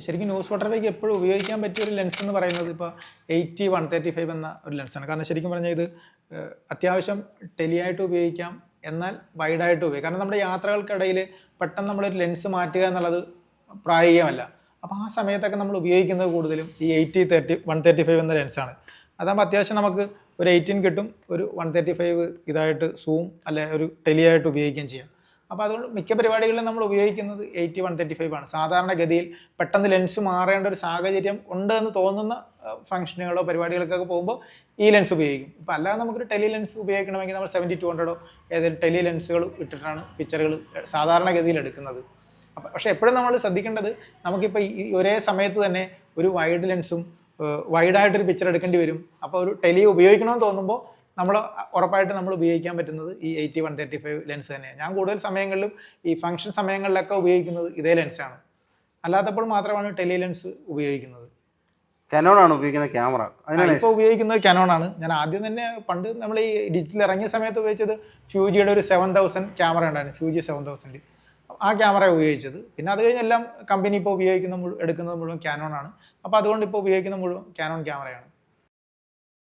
ശരിക്കും ന്യൂസ് ഫോട്ടോഗ്രാഫിക്ക് എപ്പോഴും ഉപയോഗിക്കാൻ പറ്റിയ ഒരു ലെൻസ് എന്ന് പറയുന്നത് ഇപ്പോൾ 80-135 എന്ന ഒരു ലെൻസാണ്. കാരണം ശരിക്കും പറഞ്ഞാൽ ഇത് അത്യാവശ്യം ടെലിയായിട്ട് ഉപയോഗിക്കാം, എന്നാൽ വൈഡായിട്ട് ഉപയോഗിക്കാം. കാരണം നമ്മുടെ യാത്രകൾക്കിടയിൽ പെട്ടെന്ന് നമ്മളൊരു ലെൻസ് മാറ്റുക എന്നുള്ളത് പ്രായോഗികമല്ല. അപ്പോൾ ആ സമയത്തൊക്കെ നമ്മൾ ഉപയോഗിക്കുന്നത് കൂടുതലും ഈ 80-135 എന്ന ലെൻസാണ്. അതാകുമ്പോൾ അത്യാവശ്യം നമുക്ക് ഒരു 18 കിട്ടും, ഒരു 135 ഇതായിട്ട് സൂം അല്ലെ ഒരു ടെലിയായിട്ട് ഉപയോഗിക്കുകയും ചെയ്യാം. അപ്പോൾ അതുകൊണ്ട് മിക്ക പരിപാടികളിലും നമ്മൾ ഉപയോഗിക്കുന്നത് 80-135 ആണ്. സാധാരണഗതിയിൽ പെട്ടെന്ന് ലെൻസ് മാറേണ്ട ഒരു സാഹചര്യം ഉണ്ട് എന്ന് തോന്നുന്ന ഫംഗ്ഷനുകളോ പരിപാടികൾക്കൊക്കെ പോകുമ്പോൾ ഈ ലെൻസ് ഉപയോഗിക്കും. ഇപ്പോൾ അല്ലാതെ നമുക്കൊരു ടെലി ലെൻസ് ഉപയോഗിക്കണമെങ്കിൽ നമ്മൾ 70-200 ഏതെങ്കിലും ടെലി ലെൻസുകൾ ഇട്ടിട്ടാണ് പിക്ചറുകൾ സാധാരണഗതിയിൽ എടുക്കുന്നത്. പക്ഷേ എപ്പോഴും നമ്മൾ ശ്രദ്ധിക്കേണ്ടത്, നമുക്കിപ്പോൾ ഈ ഒരേ സമയത്ത് തന്നെ ഒരു വൈഡ് ലെൻസും വൈഡായിട്ടൊരു പിക്ചർ എടുക്കേണ്ടി വരും. അപ്പോൾ ഒരു ടെലി ഉപയോഗിക്കണമെന്ന് തോന്നുമ്പോൾ നമ്മൾ ഉറപ്പായിട്ട് നമ്മൾ ഉപയോഗിക്കാൻ പറ്റുന്നത് ഈ 80-135 ലെൻസ് തന്നെയാണ്. ഞാൻ കൂടുതൽ സമയങ്ങളിലും ഈ ഫംഗ്ഷൻ സമയങ്ങളിലൊക്കെ ഉപയോഗിക്കുന്നത് ഇതേ ലെൻസാണ്. അല്ലാത്തപ്പോൾ മാത്രമാണ് ടെലി ലെൻസ് ഉപയോഗിക്കുന്നത്. കനോണാണ് ഉപയോഗിക്കുന്നത് ക്യാമറ? ഇപ്പോൾ ഉപയോഗിക്കുന്നത് കനോണാണ്. ഞാൻ ആദ്യം തന്നെ പണ്ട് നമ്മൾ ഈ ഡിജിറ്റൽ ഇറങ്ങിയ സമയത്ത് ഉപയോഗിച്ചത് ഫ്യൂജിയുടെ ഒരു 7000 ക്യാമറ ഉണ്ടായിരുന്നു, ഫ്യൂജി 7000. ആ ക്യാമറ ഉപയോഗിച്ചത്. പിന്നെ അത് കഴിഞ്ഞെല്ലാം കമ്പനി ഇപ്പോൾ എടുക്കുന്നത് മുഴുവൻ ക്യാനോൺ ആണ്. അപ്പോൾ അതുകൊണ്ട് ഇപ്പോൾ ഉപയോഗിക്കുന്ന മുഴുവൻ ക്യാനോൺ ക്യാമറയാണ്.